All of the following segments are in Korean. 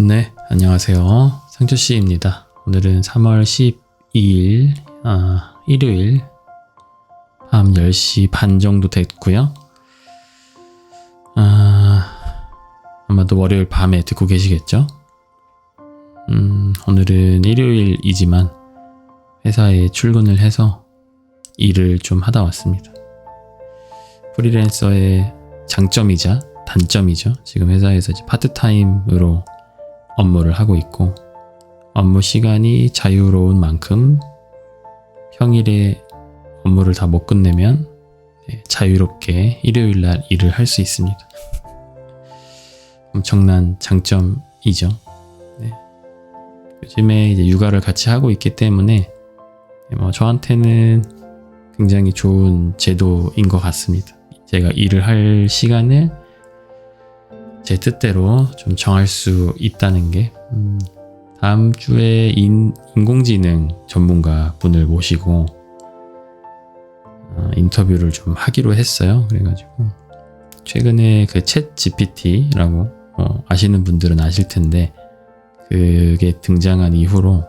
네, 안녕하세요. 상철씨입니다. 오늘은 3월 12일, 일요일 밤 10시 반 정도 됐고요. 아마도 월요일 밤에 듣고 계시겠죠? 오늘은 일요일이지만 회사에 출근을 해서 일을 좀 하다 왔습니다. 프리랜서의 장점이자 단점이죠. 지금 회사에서 이제 파트타임으로 업무를 하고 있고, 업무 시간이 자유로운 만큼 평일에 업무를 다 못 끝내면 자유롭게 일요일날 일을 할 수 있습니다. 엄청난 장점이죠. 네. 요즘에 이제 육아를 같이 하고 있기 때문에 저한테는 굉장히 좋은 제도인 것 같습니다. 제가 일을 할 시간을 제 뜻대로 좀 정할 수 있다는 게, 다음 주에 인공지능 전문가 분을 모시고 인터뷰를 좀 하기로 했어요. 그래가지고 최근에 그 챗 GPT라고 아시는 분들은 아실 텐데, 그게 등장한 이후로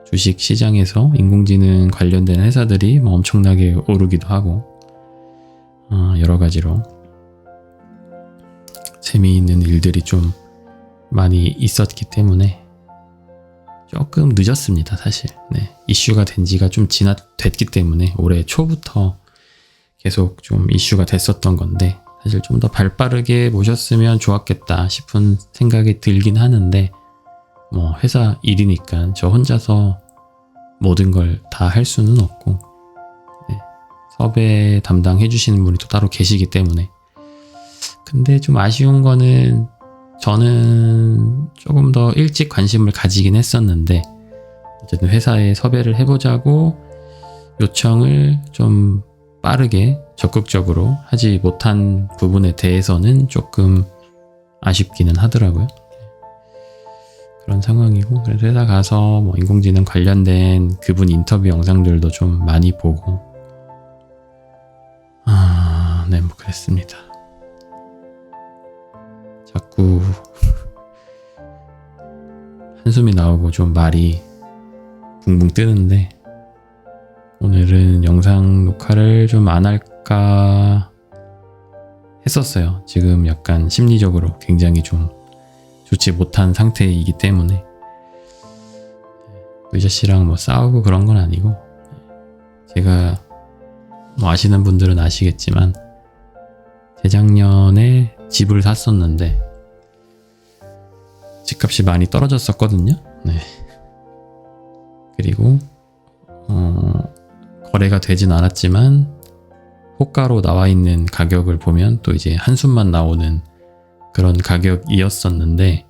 주식 시장에서 인공지능 관련된 회사들이 엄청나게 오르기도 하고, 여러 가지로 재미있는 일들이 좀 많이 있었기 때문에 조금 늦었습니다, 사실. 네, 이슈가 된 지가 좀 됐기 때문에 올해 초부터 계속 좀 이슈가 됐었던 건데, 사실 좀 더 발빠르게 모셨으면 좋았겠다 싶은 생각이 들긴 하는데, 회사 일이니까 저 혼자서 모든 걸 다 할 수는 없고, 네, 섭외 담당해 주시는 분이 또 따로 계시기 때문에. 근데 좀 아쉬운 거는, 저는 조금 더 일찍 관심을 가지긴 했었는데, 어쨌든 회사에 섭외를 해보자고 요청을 좀 빠르게 적극적으로 하지 못한 부분에 대해서는 조금 아쉽기는 하더라고요. 그런 상황이고, 그래서 회사 가서 인공지능 관련된 그분 인터뷰 영상들도 좀 많이 보고, 네, 그랬습니다. 자꾸 한숨이 나오고 좀 말이 붕붕 뜨는데, 오늘은 영상 녹화를 좀 안 할까 했었어요. 지금 약간 심리적으로 굉장히 좀 좋지 못한 상태이기 때문에. 의자씨랑 싸우고 그런 건 아니고, 제가 아시는 분들은 아시겠지만 재작년에 집을 샀었는데 집값이 많이 떨어졌었거든요. 네. 그리고 거래가 되진 않았지만 호가로 나와 있는 가격을 보면 또 이제 한숨만 나오는 그런 가격이었었는데,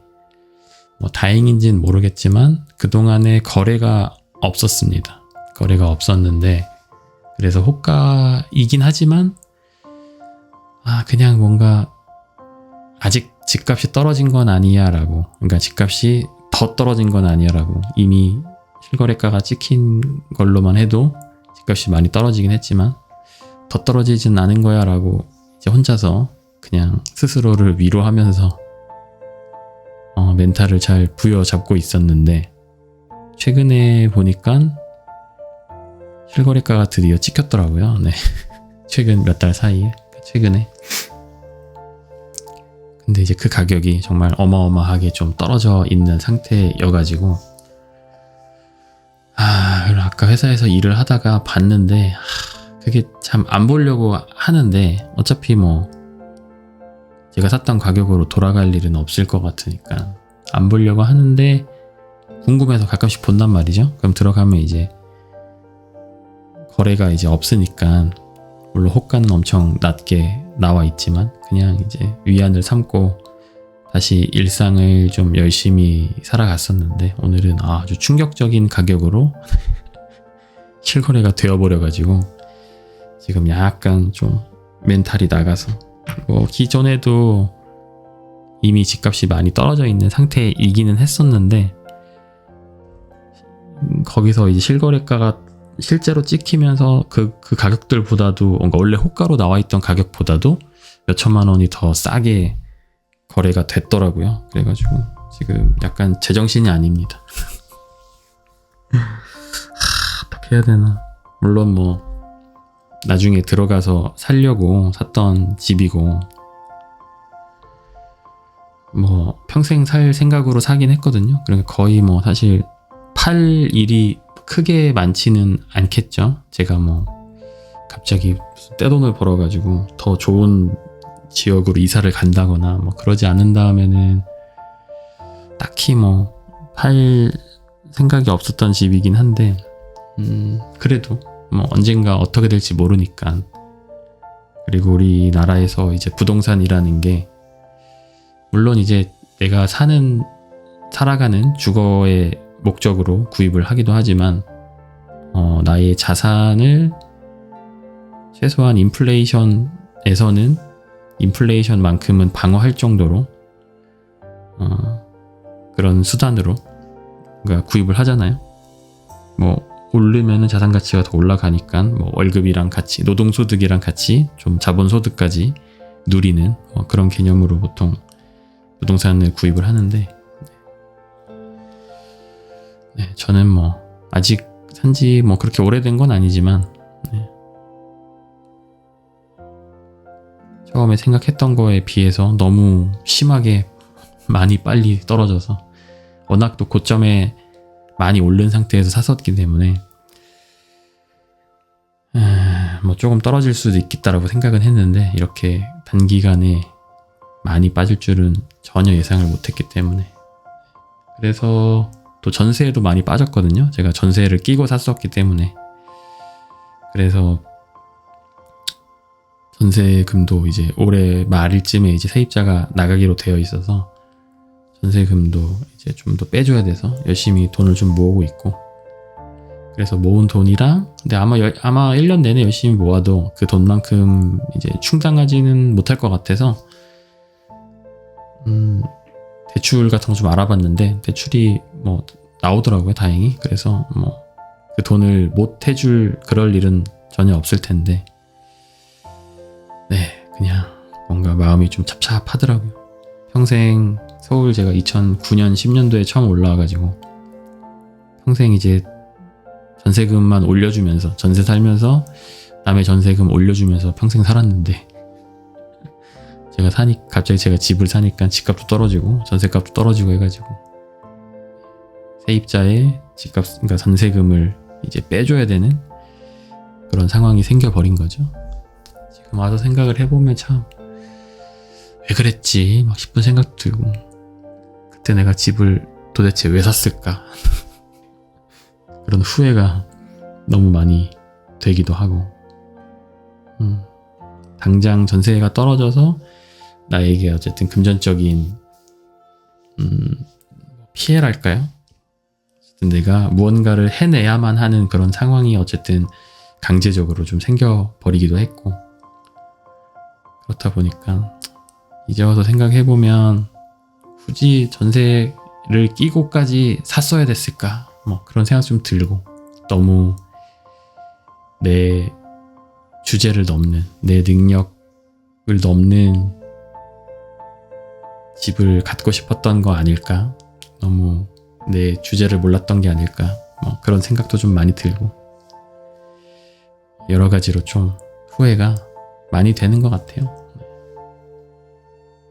다행인지는 모르겠지만 그동안에 거래가 없었습니다. 거래가 없었는데, 그래서 호가이긴 하지만 그냥 뭔가 아직 집값이 떨어진 건 아니야 라고, 그러니까 집값이 더 떨어진 건 아니야 라고, 이미 실거래가가 찍힌 걸로만 해도 집값이 많이 떨어지긴 했지만 더 떨어지진 않은 거야 라고 이제 혼자서 그냥 스스로를 위로하면서 멘탈을 잘 부여잡고 있었는데, 최근에 보니까 실거래가가 드디어 찍혔더라고요. 네. 최근 몇 달 사이에, 최근에. 근데 이제 그 가격이 정말 어마어마하게 좀 떨어져 있는 상태여가지고, 그리고 아까 회사에서 일을 하다가 봤는데, 그게 참 안 보려고 하는데, 어차피 제가 샀던 가격으로 돌아갈 일은 없을 것 같으니까 안 보려고 하는데, 궁금해서 가끔씩 본단 말이죠. 그럼 들어가면 이제 거래가 이제 없으니까, 물론 호가는 엄청 낮게 나와 있지만 그냥 이제 위안을 삼고 다시 일상을 좀 열심히 살아갔었는데, 오늘은 아주 충격적인 가격으로 실거래가 되어버려가지고 지금 약간 좀 멘탈이 나가서, 기존에도 이미 집값이 많이 떨어져 있는 상태이기는 했었는데, 거기서 이제 실거래가가 실제로 찍히면서 그 가격들보다도, 뭔가 원래 호가로 나와 있던 가격보다도 몇 천만 원이 더 싸게 거래가 됐더라고요. 그래가지고 지금 약간 제정신이 아닙니다. 어떻게 해야 되나. 물론 뭐 나중에 들어가서 살려고 샀던 집이고 뭐 평생 살 생각으로 사긴 했거든요. 그러니까 거의 뭐 사실 팔 일이 크게 많지는 않겠죠. 제가 뭐 갑자기 떼돈을 벌어가지고 더 좋은 지역으로 이사를 간다거나 뭐 그러지 않은 다음에는 딱히 뭐 팔 생각이 없었던 집이긴 한데 그래도 뭐 언젠가 어떻게 될지 모르니까. 그리고 우리나라에서 이제 부동산이라는 게 물론 이제 내가 살아가는 주거의 목적으로 구입을 하기도 하지만 나의 자산을 최소한 인플레이션에서는 인플레이션만큼은 방어할 정도로 그런 수단으로 그러니까 구입을 하잖아요. 뭐 오르면은 자산 가치가 더 올라가니까 뭐 월급이랑 같이 노동소득이랑 같이 좀 자본소득까지 누리는 그런 개념으로 보통 부동산을 구입을 하는데 네, 저는 뭐 아직 산지 뭐 그렇게 오래된 건 아니지만 네. 처음에 생각했던 거에 비해서 너무 심하게 많이 빨리 떨어져서 워낙 또 고점에 많이 오른 상태에서 샀었기 때문에 뭐 조금 떨어질 수도 있겠다라고 생각은 했는데 이렇게 단기간에 많이 빠질 줄은 전혀 예상을 못했기 때문에 그래서 또 전세에도 많이 빠졌거든요. 제가 전세를 끼고 샀었기 때문에 그래서 전세금도 이제 올해 말일쯤에 이제 세입자가 나가기로 되어 있어서 전세금도 이제 좀 더 빼줘야 돼서 열심히 돈을 좀 모으고 있고 그래서 모은 돈이랑 근데 아마 1년 내내 열심히 모아도 그 돈만큼 이제 충당하지는 못할 것 같아서 대출 같은 거 좀 알아봤는데 대출이 뭐 나오더라고요 다행히. 그래서 뭐 그 돈을 못 해줄 그럴 일은 전혀 없을 텐데 네 그냥 뭔가 마음이 좀 찹찹하더라고요. 평생 서울 제가 2009년 10년도에 처음 올라와가지고 평생 이제 전세금만 올려주면서 전세 살면서 남의 전세금 올려주면서 평생 살았는데 갑자기 제가 집을 사니까 집값도 떨어지고 전세값도 떨어지고 해가지고 세입자의 집값 그러니까 전세금을 이제 빼줘야 되는 그런 상황이 생겨버린 거죠. 지금 와서 생각을 해보면 참 왜 그랬지 막 싶은 생각도 들고 그때 내가 집을 도대체 왜 샀을까 그런 후회가 너무 많이 되기도 하고 당장 전세가 떨어져서 나에게 어쨌든 금전적인 피해랄까요? 어쨌든 내가 무언가를 해내야만 하는 그런 상황이 어쨌든 강제적으로 좀 생겨버리기도 했고 그렇다 보니까 이제 와서 생각해보면 굳이 전세를 끼고까지 샀어야 됐을까 뭐 그런 생각 좀 들고 너무 내 주제를 넘는 내 능력을 넘는 집을 갖고 싶었던 거 아닐까 너무 내 주제를 몰랐던 게 아닐까 뭐 그런 생각도 좀 많이 들고 여러 가지로 좀 후회가 많이 되는 것 같아요.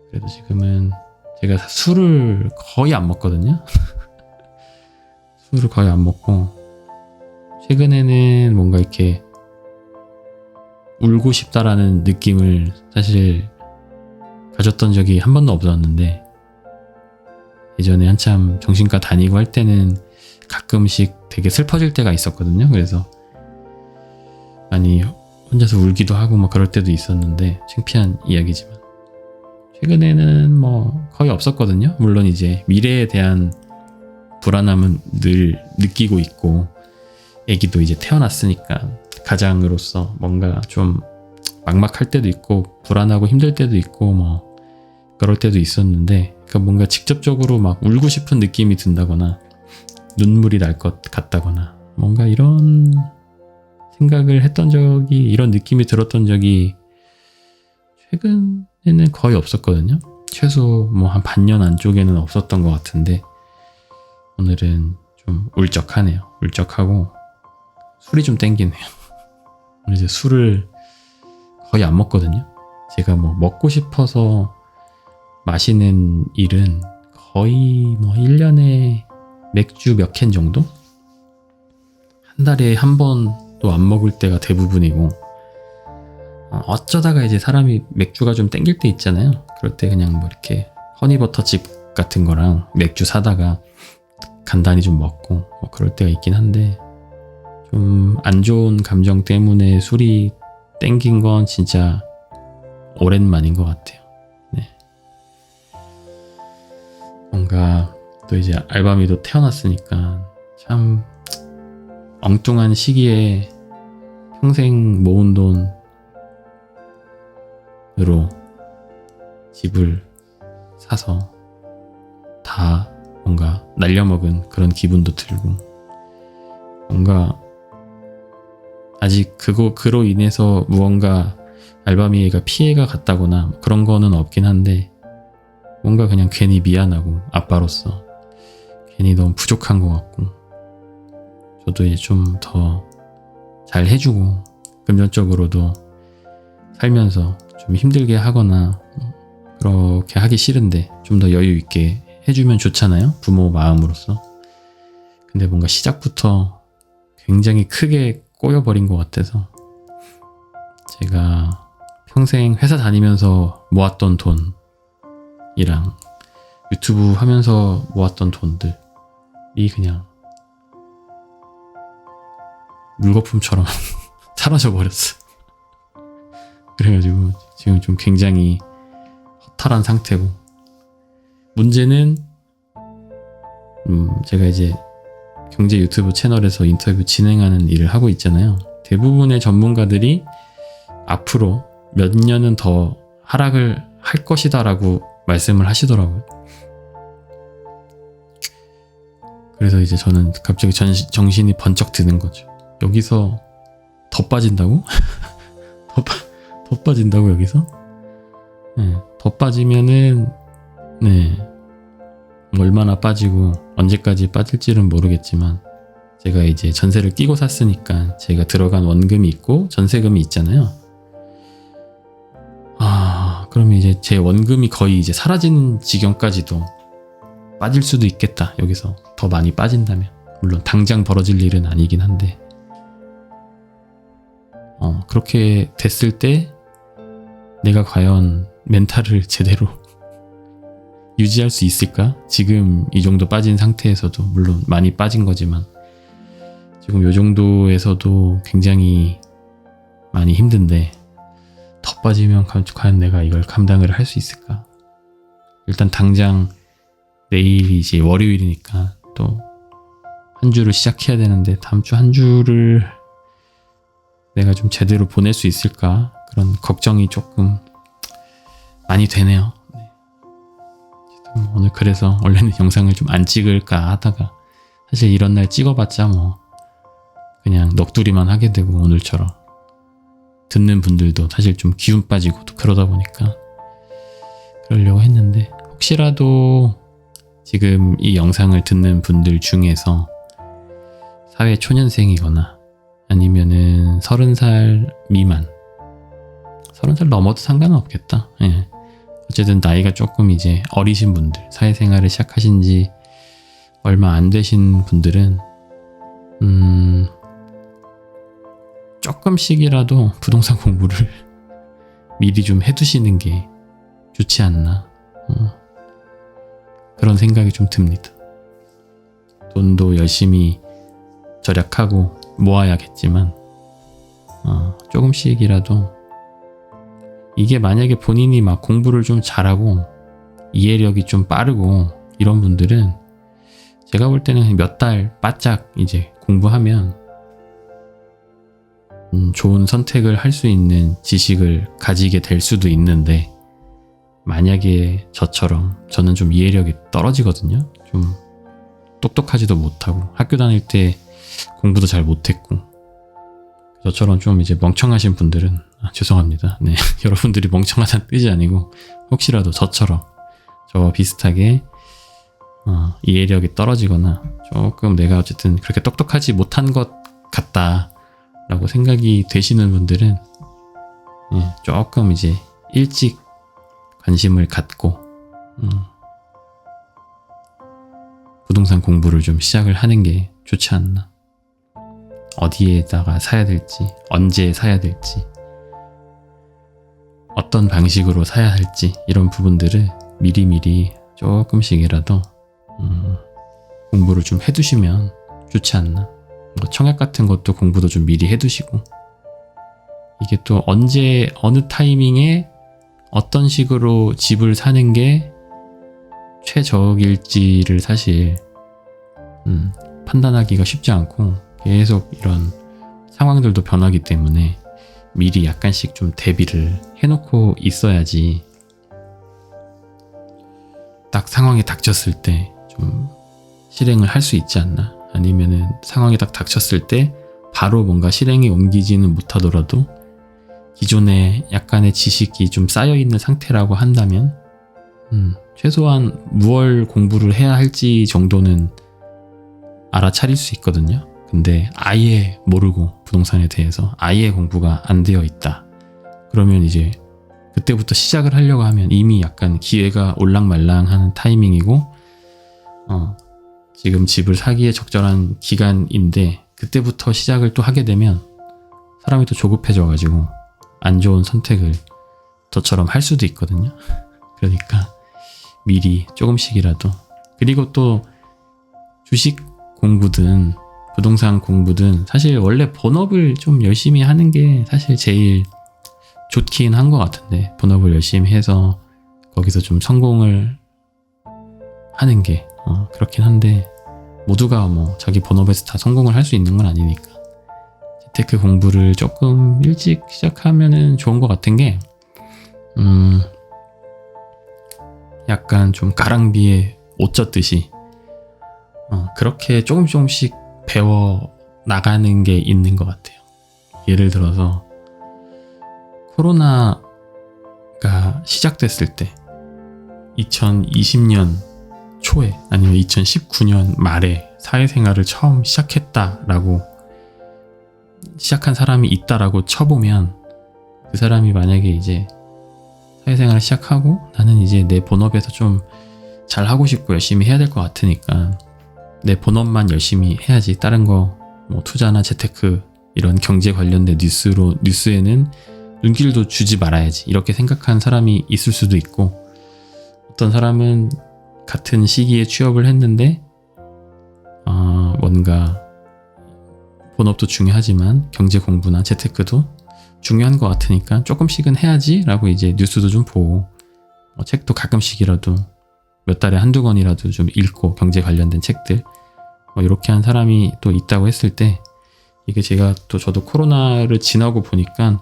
그래도 지금은 제가 술을 거의 안 먹거든요. 술을 거의 안 먹고 최근에는 뭔가 이렇게 울고 싶다라는 느낌을 사실 가졌던 적이 한 번도 없었는데 예전에 한참 정신과 다니고 할 때는 가끔씩 되게 슬퍼질 때가 있었거든요. 그래서 많이 혼자서 울기도 하고 막 그럴 때도 있었는데 창피한 이야기지만 최근에는 뭐 거의 없었거든요. 물론 이제 미래에 대한 불안함은 늘 느끼고 있고 애기도 이제 태어났으니까 가장으로서 뭔가 좀 막막할 때도 있고 불안하고 힘들 때도 있고 뭐 그럴 때도 있었는데 그러니까 뭔가 직접적으로 막 울고 싶은 느낌이 든다거나 눈물이 날 것 같다거나 뭔가 이런 생각을 했던 적이 이런 느낌이 들었던 적이 최근에는 거의 없었거든요. 최소 뭐 한 반년 안쪽에는 없었던 것 같은데 오늘은 좀 울적하네요. 울적하고 술이 좀 땡기네요. 오늘 이제 술을 거의 안 먹거든요. 제가 뭐 먹고 싶어서 마시는 일은 거의 뭐 1년에 맥주 몇 캔 정도? 한 달에 한 번도 안 먹을 때가 대부분이고 어쩌다가 이제 사람이 맥주가 좀 땡길 때 있잖아요. 그럴 때 그냥 뭐 이렇게 허니버터칩 같은 거랑 맥주 사다가 간단히 좀 먹고 뭐 그럴 때가 있긴 한데 좀 안 좋은 감정 때문에 술이 땡긴 건 진짜 오랜만인 것 같아요. 네. 뭔가 또 이제 알바미도 태어났으니까 참 엉뚱한 시기에 평생 모은 돈으로 집을 사서 다 뭔가 날려먹은 그런 기분도 들고 뭔가 아직 그로 인해서 무언가 알바미가 피해가 갔다거나 그런 거는 없긴 한데 뭔가 그냥 괜히 미안하고 아빠로서 괜히 너무 부족한 것 같고 저도 이제 좀 더 잘 해주고 금전적으로도 살면서 좀 힘들게 하거나 그렇게 하기 싫은데 좀 더 여유 있게 해주면 좋잖아요. 부모 마음으로서. 근데 뭔가 시작부터 굉장히 크게 꼬여버린 것 같아서 제가 평생 회사 다니면서 모았던 돈이랑 유튜브 하면서 모았던 돈들이 그냥 물거품처럼 사라져 버렸어. 그래가지고 지금 좀 굉장히 허탈한 상태고 문제는 제가 이제 경제 유튜브 채널에서 인터뷰 진행하는 일을 하고 있잖아요. 대부분의 전문가들이 앞으로 몇 년은 더 하락을 할 것이다 라고 말씀을 하시더라고요. 그래서 이제 저는 갑자기 정신이 번쩍 드는 거죠. 여기서 더 빠진다고? 더 빠진다고 여기서? 네, 더 빠지면은 네 얼마나 빠지고 언제까지 빠질지는 모르겠지만 제가 이제 전세를 끼고 샀으니까 제가 들어간 원금이 있고 전세금이 있잖아요. 그러면 이제 제 원금이 거의 이제 사라지는 지경까지도 빠질 수도 있겠다. 여기서 더 많이 빠진다면. 물론 당장 벌어질 일은 아니긴 한데 그렇게 됐을 때 내가 과연 멘탈을 제대로 유지할 수 있을까? 지금 이 정도 빠진 상태에서도 물론 많이 빠진 거지만 지금 이 정도에서도 굉장히 많이 힘든데 더 빠지면 과연 내가 이걸 감당을 할 수 있을까? 일단 당장 내일이 이제 월요일이니까 또 한 주를 시작해야 되는데 다음 주 한 주를 내가 좀 제대로 보낼 수 있을까? 그런 걱정이 조금 많이 되네요. 네. 오늘 그래서 원래는 영상을 좀 안 찍을까 하다가 사실 이런 날 찍어봤자 뭐 그냥 넋두리만 하게 되고 오늘처럼 듣는 분들도 사실 좀 기운 빠지고 그러다 보니까 그러려고 했는데 혹시라도 지금 이 영상을 듣는 분들 중에서 사회 초년생이거나 아니면은 30살 미만 30살 넘어도 상관은 없겠다. 예. 어쨌든 나이가 조금 이제 어리신 분들 사회생활을 시작하신 지 얼마 안 되신 분들은 조금씩이라도 부동산 공부를 미리 좀 해두시는 게 좋지 않나 그런 생각이 좀 듭니다. 돈도 열심히 절약하고 모아야겠지만 조금씩이라도 이게 만약에 본인이 막 공부를 좀 잘하고 이해력이 좀 빠르고 이런 분들은 제가 볼 때는 몇 달 바짝 이제 공부하면 좋은 선택을 할 수 있는 지식을 가지게 될 수도 있는데 만약에 저는 좀 이해력이 떨어지거든요. 좀 똑똑하지도 못하고 학교 다닐 때 공부도 잘 못했고 저처럼 좀 이제 멍청하신 분들은 죄송합니다. 네, 여러분들이 멍청하다는 뜻이 아니고 혹시라도 저처럼 저와 비슷하게 이해력이 떨어지거나 조금 내가 어쨌든 그렇게 똑똑하지 못한 것 같다라고 생각이 되시는 분들은 조금 이제 일찍 관심을 갖고 부동산 공부를 좀 시작을 하는 게 좋지 않나. 어디에다가 사야 될지, 언제 사야 될지, 어떤 방식으로 사야 할지 이런 부분들을 미리미리 조금씩이라도 공부를 좀 해두시면 좋지 않나. 청약 같은 것도 공부도 좀 미리 해두시고, 이게 또 언제 어느 타이밍에 어떤 식으로 집을 사는 게 최적일지를 사실 판단하기가 쉽지 않고, 계속 이런 상황들도 변하기 때문에 미리 약간씩 좀 대비를 해놓고 있어야지 딱 상황이 닥쳤을 때 좀 실행을 할 수 있지 않나. 아니면은 상황이 딱 닥쳤을 때 바로 뭔가 실행에 옮기지는 못하더라도 기존에 약간의 지식이 좀 쌓여있는 상태라고 한다면 최소한 무얼 공부를 해야 할지 정도는 알아차릴 수 있거든요. 근데 아예 모르고 부동산에 대해서 아예 공부가 안 되어 있다. 그러면 이제 그때부터 시작을 하려고 하면 이미 약간 기회가 올랑말랑하는 타이밍이고 지금 집을 사기에 적절한 기간인데 그때부터 시작을 또 하게 되면 사람이 또 조급해져가지고 안 좋은 선택을 저처럼 할 수도 있거든요. 그러니까 미리 조금씩이라도, 그리고 또 주식 공부든 부동산 공부든 사실 원래 본업을 좀 열심히 하는 게 사실 제일 좋긴 한 것 같은데, 본업을 열심히 해서 거기서 좀 성공을 하는 게 그렇긴 한데, 모두가 뭐 자기 본업에서 다 성공을 할 수 있는 건 아니니까 재테크 공부를 조금 일찍 시작하면은 좋은 것 같은 게, 약간 좀 가랑비에 옷 젖듯이 그렇게 조금씩 배워 나가는 게 있는 것 같아요. 예를 들어서 코로나가 시작됐을 때 2020년 초에 아니면 2019년 말에 사회생활을 처음 시작했다라고 시작한 사람이 있다라고 쳐보면, 그 사람이 만약에 이제 사회생활을 시작하고 나는 이제 내 본업에서 좀 잘하고 싶고 열심히 해야 될 것 같으니까 내 본업만 열심히 해야지, 다른 거 뭐 투자나 재테크 이런 경제 관련된 뉴스에는 눈길도 주지 말아야지, 이렇게 생각한 사람이 있을 수도 있고, 어떤 사람은 같은 시기에 취업을 했는데 뭔가 본업도 중요하지만 경제 공부나 재테크도 중요한 것 같으니까 조금씩은 해야지 라고 이제 뉴스도 좀 보고 책도 가끔씩이라도 몇 달에 한두 권이라도 좀 읽고, 경제 관련된 책들 이렇게 한 사람이 또 있다고 했을 때, 이게 저도 코로나를 지나고 보니까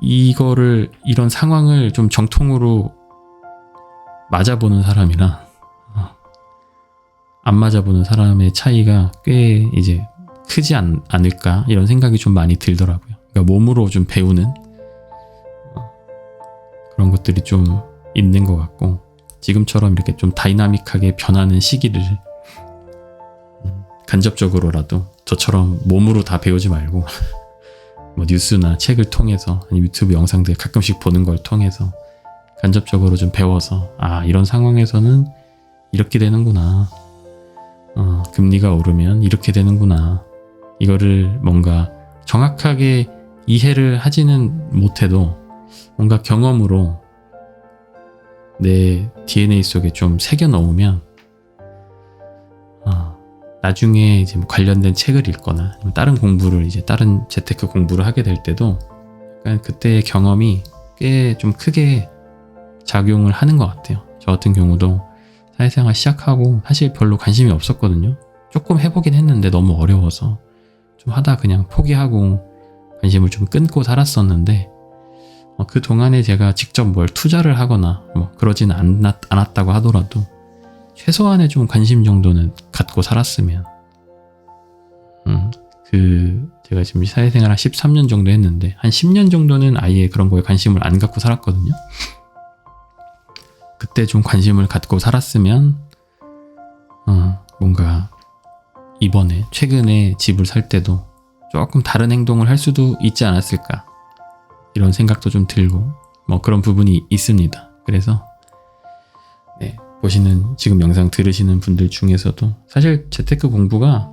이런 상황을 좀 정통으로 맞아보는 사람이랑 안 맞아보는 사람의 차이가 꽤 이제 크지 않을까, 이런 생각이 좀 많이 들더라고요. 그러니까 몸으로 좀 배우는 그런 것들이 좀 있는 것 같고, 지금처럼 이렇게 좀 다이나믹하게 변하는 시기를 간접적으로라도 저처럼 몸으로 다 배우지 말고 뭐 뉴스나 책을 통해서, 아니 유튜브 영상들 가끔씩 보는 걸 통해서 간접적으로 좀 배워서, 이런 상황에서는 이렇게 되는구나, 금리가 오르면 이렇게 되는구나, 이거를 뭔가 정확하게 이해를 하지는 못해도 뭔가 경험으로 내 DNA 속에 좀 새겨 넣으면 나중에 이제 뭐 관련된 책을 읽거나 아니면 다른 공부를, 이제 다른 재테크 공부를 하게 될 때도 약간 그때의 경험이 꽤 좀 크게 작용을 하는 것 같아요. 저 같은 경우도 사회생활 시작하고 사실 별로 관심이 없었거든요. 조금 해보긴 했는데 너무 어려워서 좀 하다 그냥 포기하고 관심을 좀 끊고 살았었는데, 그 동안에 제가 직접 뭘 투자를 하거나 뭐 그러지는 않았다고 하더라도 최소한의 좀 관심 정도는 갖고 살았으면, 제가 지금 사회생활 한 13년 정도 했는데 한 10년 정도는 아예 그런 거에 관심을 안 갖고 살았거든요. 그때 좀 관심을 갖고 살았으면 뭔가 이번에 최근에 집을 살 때도 조금 다른 행동을 할 수도 있지 않았을까, 이런 생각도 좀 들고 뭐 그런 부분이 있습니다. 그래서 네, 보시는 지금 영상 들으시는 분들 중에서도 사실 재테크 공부가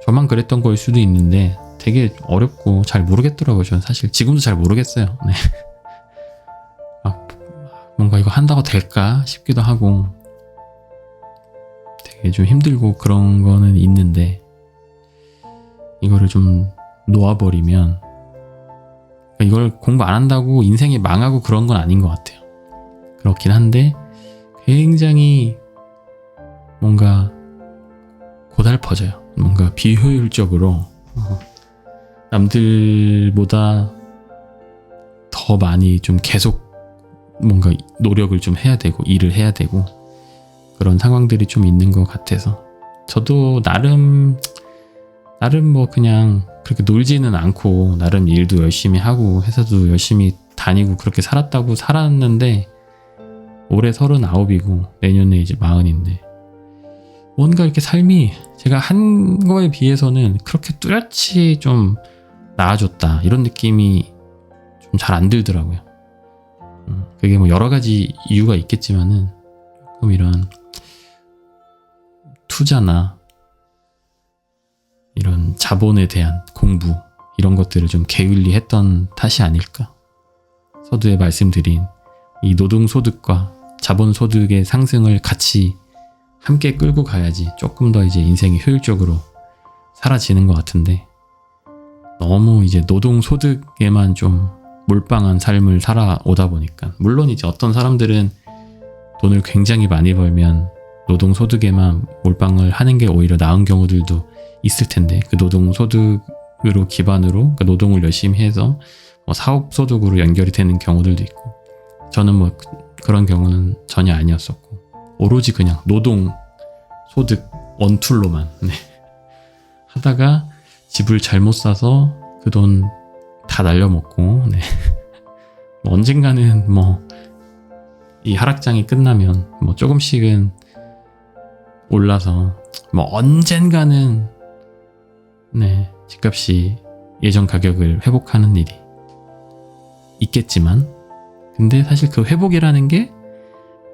저만 그랬던 거일 수도 있는데 되게 어렵고 잘 모르겠더라고요. 저는 사실 지금도 잘 모르겠어요. 네. 뭔가 이거 한다고 될까 싶기도 하고 되게 좀 힘들고 그런 거는 있는데, 이거를 좀 놓아버리면, 이걸 공부 안 한다고 인생이 망하고 그런 건 아닌 것 같아요. 그렇긴 한데 굉장히 뭔가 고달퍼져요. 뭔가 비효율적으로 남들보다 더 많이 좀 계속 뭔가 노력을 좀 해야 되고 일을 해야 되고 그런 상황들이 좀 있는 것 같아서, 저도 나름 뭐 그냥 그렇게 놀지는 않고 나름 일도 열심히 하고 회사도 열심히 다니고 그렇게 살았다고 살았는데, 올해 39이고 내년에 이제 40인데 뭔가 이렇게 삶이 제가 한 거에 비해서는 그렇게 뚜렷이 좀 나아졌다 이런 느낌이 좀 잘 안 들더라고요. 그게 뭐 여러 가지 이유가 있겠지만은 조금 이런 투자나 이런 자본에 대한 공부 이런 것들을 좀 게을리 했던 탓이 아닐까. 서두에 말씀드린 이 노동소득과 자본소득의 상승을 같이 함께 끌고 가야지 조금 더 이제 인생이 효율적으로 사라지는 것 같은데, 너무 이제 노동소득에만 좀 몰빵한 삶을 살아오다 보니까, 물론 이제 어떤 사람들은 돈을 굉장히 많이 벌면 노동소득에만 몰빵을 하는 게 오히려 나은 경우들도 있을 텐데, 그 노동소득으로 기반으로 그러니까 노동을 열심히 해서 뭐 사업소득으로 연결이 되는 경우들도 있고, 저는 뭐 그런 경우는 전혀 아니었었고 오로지 그냥 노동소득 원툴로만 하다가 집을 잘못 사서 그 돈 다 날려먹고 뭐 언젠가는 뭐 이 하락장이 끝나면 뭐 조금씩은 올라서 뭐 언젠가는 집값이 예전 가격을 회복하는 일이 있겠지만, 근데 사실 그 회복이라는 게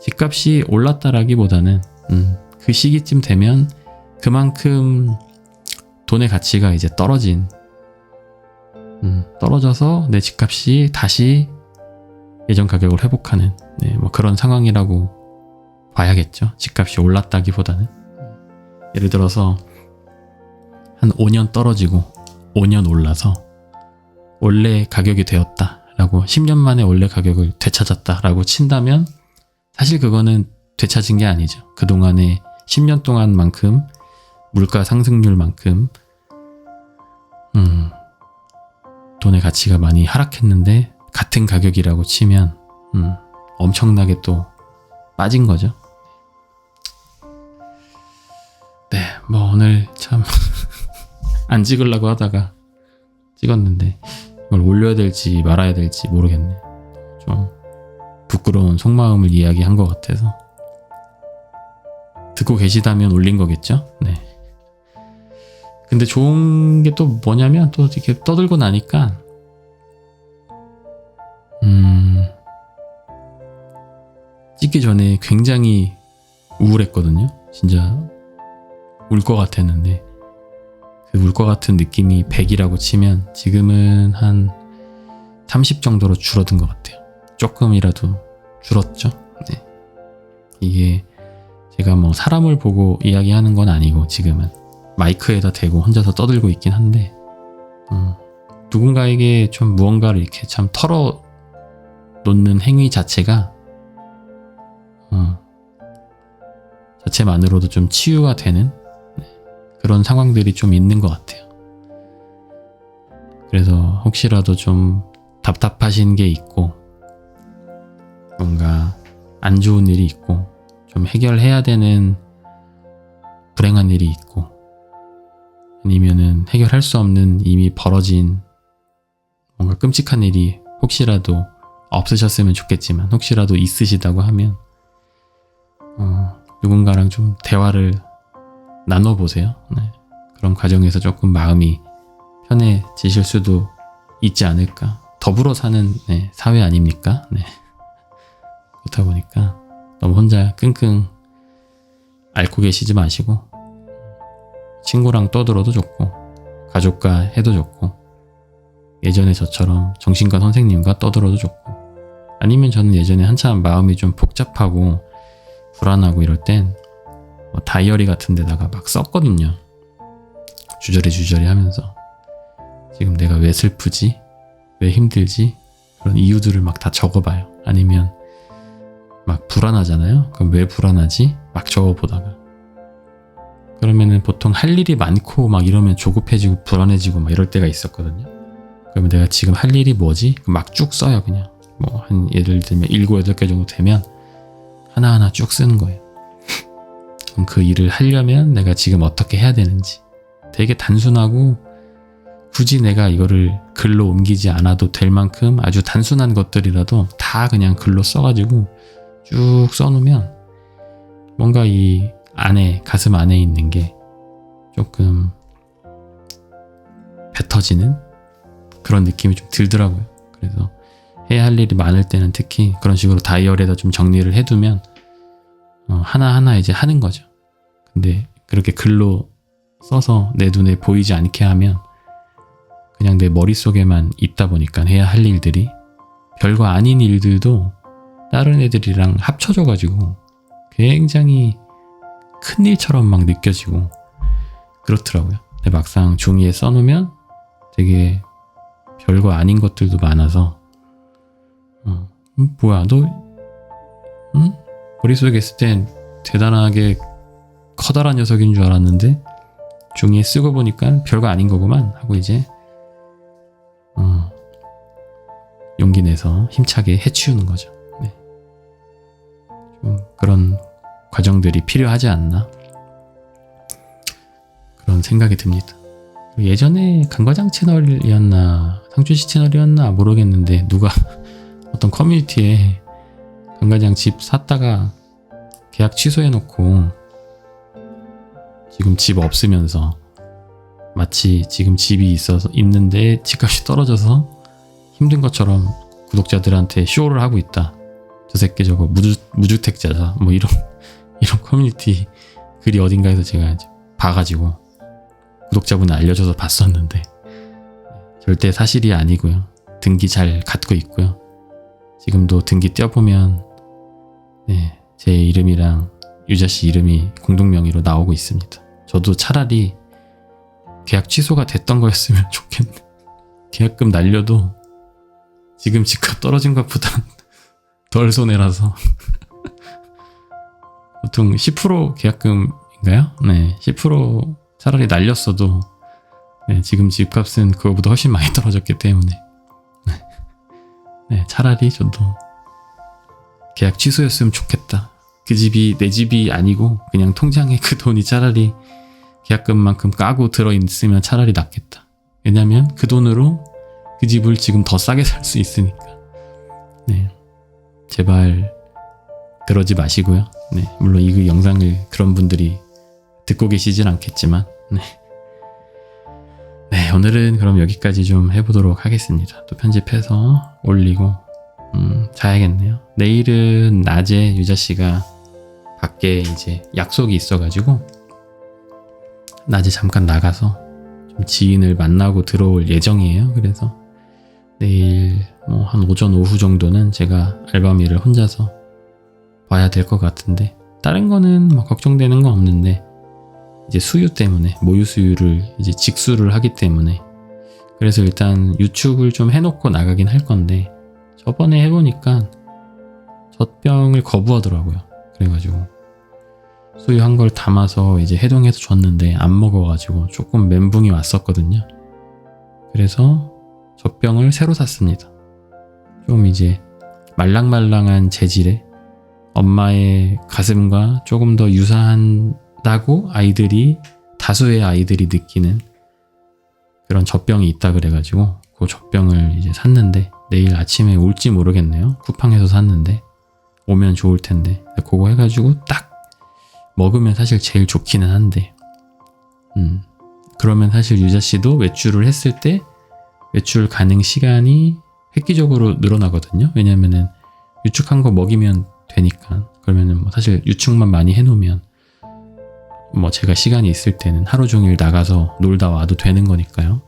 집값이 올랐다라기보다는 그 시기쯤 되면 그만큼 돈의 가치가 이제 떨어져서 내 집값이 다시 예전 가격을 회복하는 뭐 그런 상황이라고 봐야겠죠. 집값이 올랐다기보다는. 예를 들어서 한 5년 떨어지고 5년 올라서 원래 가격이 되었다라고 10년 만에 원래 가격을 되찾았다라고 친다면 사실 그거는 되찾은 게 아니죠. 그동안에 10년 동안만큼 물가 상승률만큼 돈의 가치가 많이 하락했는데 같은 가격이라고 치면 엄청나게 또 빠진 거죠. 네, 뭐 오늘 참 안 찍으려고 하다가 찍었는데 이걸 올려야 될지 말아야 될지 모르겠네. 좀 부끄러운 속마음을 이야기한 것 같아서. 듣고 계시다면 올린 거겠죠? 네. 근데 좋은 게 또 뭐냐면, 또 이렇게 떠들고 나니까 찍기 전에 굉장히 우울했거든요. 진짜 울 것 같았는데, 그 울 것 같은 느낌이 100이라고 치면 지금은 한 30 정도로 줄어든 것 같아요. 조금이라도 줄었죠. 네. 이게 제가 뭐 사람을 보고 이야기하는 건 아니고 지금은 마이크에다 대고 혼자서 떠들고 있긴 한데, 누군가에게 좀 무언가를 이렇게 참 털어놓는 행위 자체가 자체만으로도 좀 치유가 되는 그런 상황들이 좀 있는 것 같아요. 그래서 혹시라도 좀 답답하신 게 있고 뭔가 안 좋은 일이 있고 좀 해결해야 되는 불행한 일이 있고, 아니면은 해결할 수 없는 이미 벌어진 뭔가 끔찍한 일이 혹시라도 없으셨으면 좋겠지만 혹시라도 있으시다고 하면 누군가랑 좀 대화를 나눠보세요. 네. 그런 과정에서 조금 마음이 편해지실 수도 있지 않을까. 더불어 사는 사회 아닙니까? 네. 그렇다 보니까 너무 혼자 끙끙 앓고 계시지 마시고 친구랑 떠들어도 좋고 가족과 해도 좋고 예전에 저처럼 정신과 선생님과 떠들어도 좋고 아니면 저는 예전에 한참 마음이 좀 복잡하고 불안하고 이럴 땐 다이어리 같은 데다가 막 썼거든요. 주저리 하면서 지금 내가 왜 슬프지? 왜 힘들지? 그런 이유들을 막 다 적어봐요. 아니면 막 불안하잖아요. 그럼 왜 불안하지? 막 적어보다가 그러면은 보통 할 일이 많고 막 이러면 조급해지고 불안해지고 막 이럴 때가 있었거든요. 그러면 내가 지금 할 일이 뭐지? 막 쭉 써요. 그냥 뭐 한 예를 들면 7, 8개 정도 되면 하나하나 쭉 쓰는 거예요. 그럼 그 일을 하려면 내가 지금 어떻게 해야 되는지 되게 단순하고 굳이 내가 이거를 글로 옮기지 않아도 될 만큼 아주 단순한 것들이라도 다 그냥 글로 써가지고 쭉 써놓으면 뭔가 이 안에 가슴 안에 있는 게 조금 뱉어지는 그런 느낌이 좀 들더라고요. 그래서 해야 할 일이 많을 때는 특히 그런 식으로 다이어리에다 좀 정리를 해두면 하나하나 이제 하는 거죠. 근데 그렇게 글로 써서 내 눈에 보이지 않게 하면 그냥 내 머릿속에만 있다 보니까 해야 할 일들이 별거 아닌 일들도 다른 애들이랑 합쳐져가지고 굉장히 큰 일처럼 막 느껴지고 그렇더라고요. 근데 막상 종이에 써놓으면 되게 별거 아닌 것들도 많아서 뭐야 너 머릿속에 있을 땐 대단하게 커다란 녀석인 줄 알았는데 종이에 쓰고 보니까 별거 아닌 거구만 하고 이제 용기 내서 힘차게 해치우는 거죠. 네. 좀 그런 과정들이 필요하지 않나 그런 생각이 듭니다. 예전에 강과장 채널이었나 상준씨 채널이었나 모르겠는데 누가 어떤 커뮤니티에 강과장 집 샀다가 계약 취소해놓고 지금 집 없으면서 마치 지금 집이 있는데 집값이 떨어져서 힘든 것처럼 구독자들한테 쇼를 하고 있다. 저 새끼 저거 무주택자다. 뭐 이런 커뮤니티 글이 어딘가에서 제가 이제 봐가지고 구독자분이 알려줘서 봤었는데 절대 사실이 아니고요. 등기 잘 갖고 있고요. 지금도 등기 떼어보면 제 이름이랑 유자씨 이름이 공동명의로 나오고 있습니다. 저도 차라리 계약 취소가 됐던 거였으면 좋겠네. 계약금 날려도 지금 집값 떨어진 것보단 덜 손해라서 보통 10% 계약금인가요? 네, 10% 차라리 날렸어도 지금 집값은 그거보다 훨씬 많이 떨어졌기 때문에 차라리 저도 계약 취소였으면 좋겠다. 그 집이 내 집이 아니고 그냥 통장에 그 돈이 차라리 계약금만큼 까고 들어있으면 차라리 낫겠다. 왜냐면 그 돈으로 그 집을 지금 더 싸게 살 수 있으니까. 제발 그러지 마시고요. 물론 이 영상을 그런 분들이 듣고 계시진 않겠지만 오늘은 그럼 여기까지 좀 해보도록 하겠습니다. 또 편집해서 올리고 자야겠네요. 내일은 낮에 유자씨가 밖에 이제 약속이 있어가지고 낮에 잠깐 나가서 좀 지인을 만나고 들어올 예정이에요. 그래서 내일 뭐 한 오전 오후 정도는 제가 알바미를 혼자서 봐야 될 것 같은데 다른 거는 뭐 걱정되는 건 없는데 이제 수유 때문에 모유 수유를 이제 직수를 하기 때문에 그래서 일단 유축을 좀 해놓고 나가긴 할 건데 저번에 해보니까 젖병을 거부하더라고요. 그래가지고 수유한 걸 담아서 이제 해동해서 줬는데 안 먹어가지고 조금 멘붕이 왔었거든요. 그래서 젖병을 새로 샀습니다. 좀 이제 말랑말랑한 재질의 엄마의 가슴과 조금 더 유사한다고 다수의 아이들이 느끼는 그런 젖병이 있다 그래가지고 그 젖병을 이제 샀는데 내일 아침에 올지 모르겠네요. 쿠팡에서 샀는데 오면 좋을 텐데 그거 해가지고 딱 먹으면 사실 제일 좋기는 한데 그러면 사실 유자 씨도 외출을 했을 때 외출 가능 시간이 획기적으로 늘어나거든요. 왜냐면은 유축한 거 먹이면 되니까. 그러면은 뭐 사실 유축만 많이 해놓으면 뭐 제가 시간이 있을 때는 하루 종일 나가서 놀다 와도 되는 거니까요.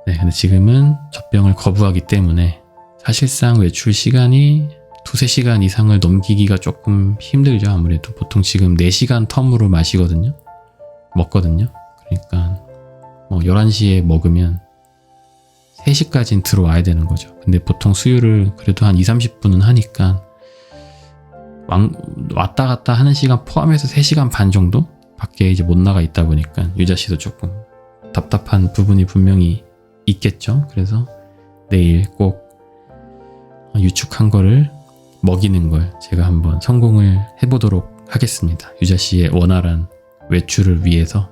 네, 근데 지금은 젖병을 거부하기 때문에 사실상 외출 시간이 2-3시간 이상을 넘기기가 조금 힘들죠. 아무래도 보통 지금 4시간 텀으로 마시거든요. 먹거든요. 그러니까 뭐 11시에 먹으면 3시까지는 들어와야 되는 거죠. 근데 보통 수유를 그래도 한 2-30분은 하니까 왔다 갔다 하는 시간 포함해서 3시간 반 정도 밖에 이제 못 나가 있다 보니까 유자 씨도 조금 답답한 부분이 분명히 있겠죠. 그래서 내일 꼭 유축한 거를 먹이는 걸 제가 한번 성공을 해보도록 하겠습니다. 유자 씨의 원활한 외출을 위해서.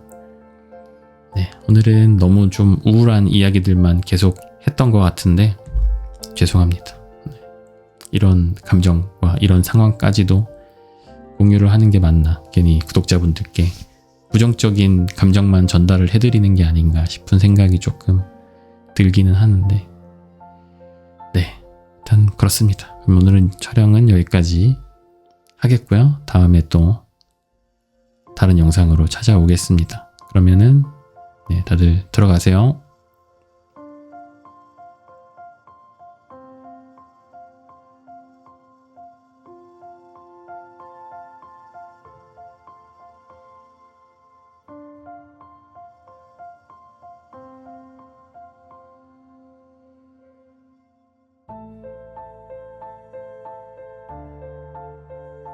네, 오늘은 너무 좀 우울한 이야기들만 계속 했던 것 같은데 죄송합니다. 네, 이런 감정과 이런 상황까지도 공유를 하는 게 맞나, 괜히 구독자분들께 부정적인 감정만 전달을 해드리는 게 아닌가 싶은 생각이 조금 들기는 하는데, 네, 일단 그렇습니다. 그럼 오늘은 촬영은 여기까지 하겠고요. 다음에 또 다른 영상으로 찾아오겠습니다. 그러면은 네, 다들 들어가세요.